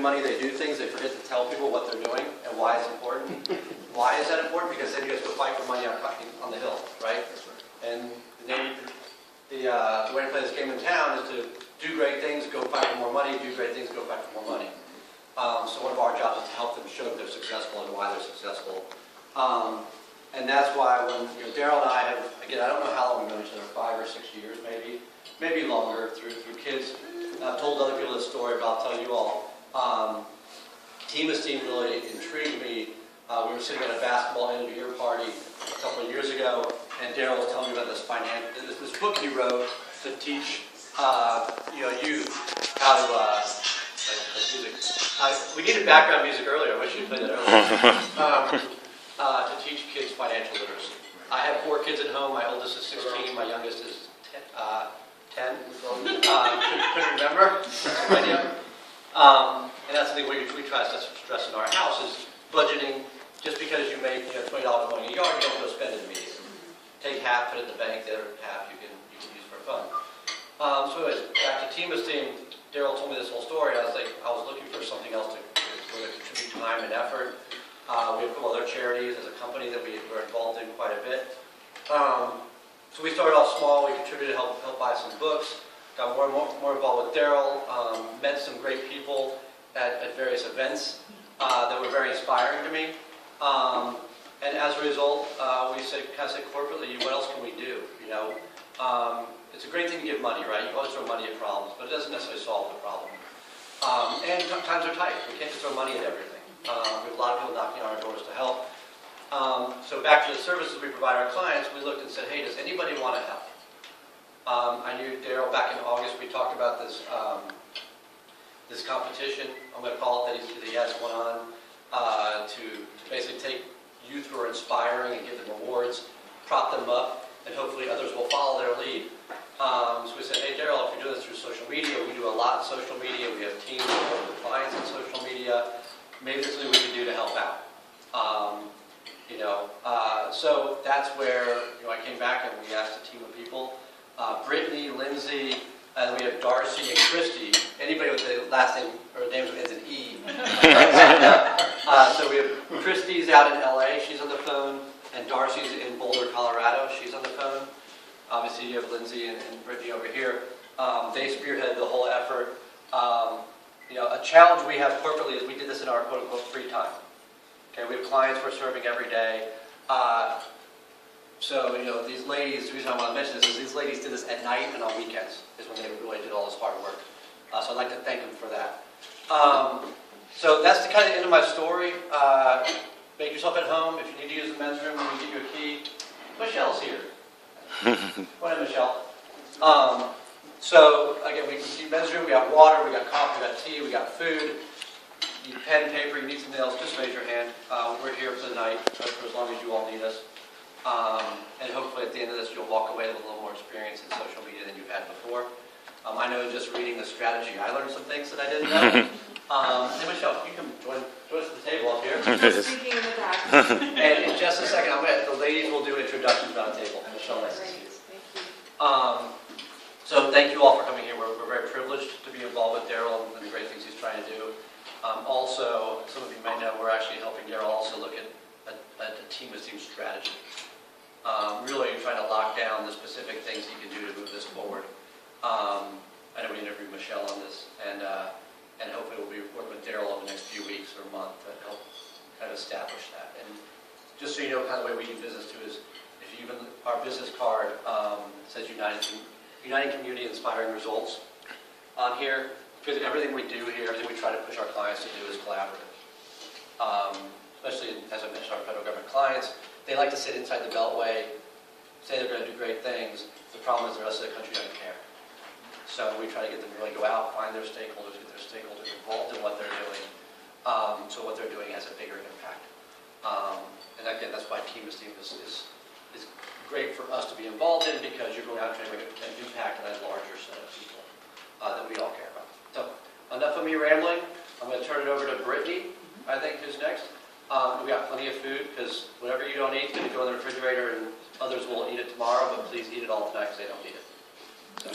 money, they do things, they forget to tell people what they're doing and why it's important. Why is that important? Because then you guys go fight for money on the hill, right? And the way to play this game in town is to do great things, go fight for more money, do great things, go fight for more money. So one of our jobs is to help them show that they're successful and why they're successful. And that's why when Daryl and I have, again, I don't know how long we've known each other, 5 or 6 years maybe longer through kids. I've told other people this story, but I'll tell you all. Teamesteem really intrigued me. We were sitting at a basketball end-of-year party a couple of years ago, and Daryl was telling me about this book he wrote to teach youth how to music. We needed background music earlier. I wish you'd played that earlier. To teach kids financial literacy. I have 4 kids at home. My oldest is 16. My youngest is 10. Couldn't remember. And that's the thing we try to stress in our house is budgeting. Just because you make $20 mowing a yard, you don't go spend it immediately. Take half, put it in the bank. The other half you can use for fun. So anyways, back to Teamesteem. Daryl told me this whole story. I was looking for something else to contribute time and effort. We have a couple other charities as a company that we're involved in quite a bit. So we started off small. We contributed to help buy some books. Got more involved with Daryl. Met some great people at various events that were very inspiring to me. And as a result, we said corporately, what else can we do? It's a great thing to give money, right? You always throw money at problems, but it doesn't necessarily solve the problem. And times are tight. We can't just throw money at everything. We have a lot of people knocking on our doors to help. So back to the services we provide our clients, we looked and said, hey, does anybody want to help? I knew Daryl back in August, we talked about this this competition, I'm going to call it, that he has one on, to basically take youth who are inspiring and give them awards, prop them up, and hopefully others will follow their lead. So we said, hey Daryl, if you're doing this through social media, we do a lot in social media, we have teams that work with clients in social media, maybe there's something we can do to help out. So that's where I came back and we asked a team of people, Brittany, Lindsay, and we have Darcy and Christy. Anybody with the last name or names with ends in E. So we have Christy's out in LA, she's on the phone, and Darcy's in Boulder, Colorado, she's on the phone. Obviously you have Lindsay and Brittany over here. They spearheaded the whole effort. A challenge we have corporately is we did this in our quote-unquote free time. Okay, we have clients we're serving every day. So these ladies, the reason I want to mention this is these ladies did this at night and on weekends, is when they really did all this hard work. So I'd like to thank them for that. So that's the kind of end of my story. Make yourself at home. If you need to use the men's room, we can get you a key. Michelle's here. Go ahead, Michelle. So again, we can see men's room. We got water, we got coffee, we got tea, we got food. You need pen, paper, you need something else, just raise your hand. We're here for the night, for as long as you all need us. And hopefully at the end of this, you'll walk away with a little more experience in social media than you've had before. I know just reading the strategy, I learned some things that I didn't know. Hey Michelle, you can join us at the table up here. Speaking in the back. And in just a second, the ladies will do introductions around the table. Michelle, nice to see you. Thank you. So thank you all for coming here. We're very privileged to be involved with Daryl and the great things he's trying to do. Also, some of you may know we're actually helping Daryl also look at a Teamesteem strategy. Really trying to lock down the specific things he can do to move this forward. I know we interviewed Michelle on this, and hopefully we'll be working with Daryl over the next few weeks or month to help kind of establish that. And just so you know, kind of the way we do business too is, if you even our business card says Uniting Community Inspiring Results on here, because everything we do here, everything we try to push our clients to do is collaborative. Especially, as I mentioned, our federal government clients, they like to sit inside the Beltway, say they're going to do great things. The problem is the rest of the country doesn't care. So we try to get them to really go out, find their stakeholders, get their stakeholders involved in what they're doing, so what they're doing has a bigger impact. And again, that's why Teamesteem is great for us to be involved in, because you're going out trying to make an impact on that larger set of people that we all care about. So enough of me rambling. I'm going to turn it over to Brittany, I think, who's next. We got plenty of food, because whatever you don't eat is going to go in the refrigerator, and others will eat it tomorrow, but please eat it all tonight because they don't need it. So.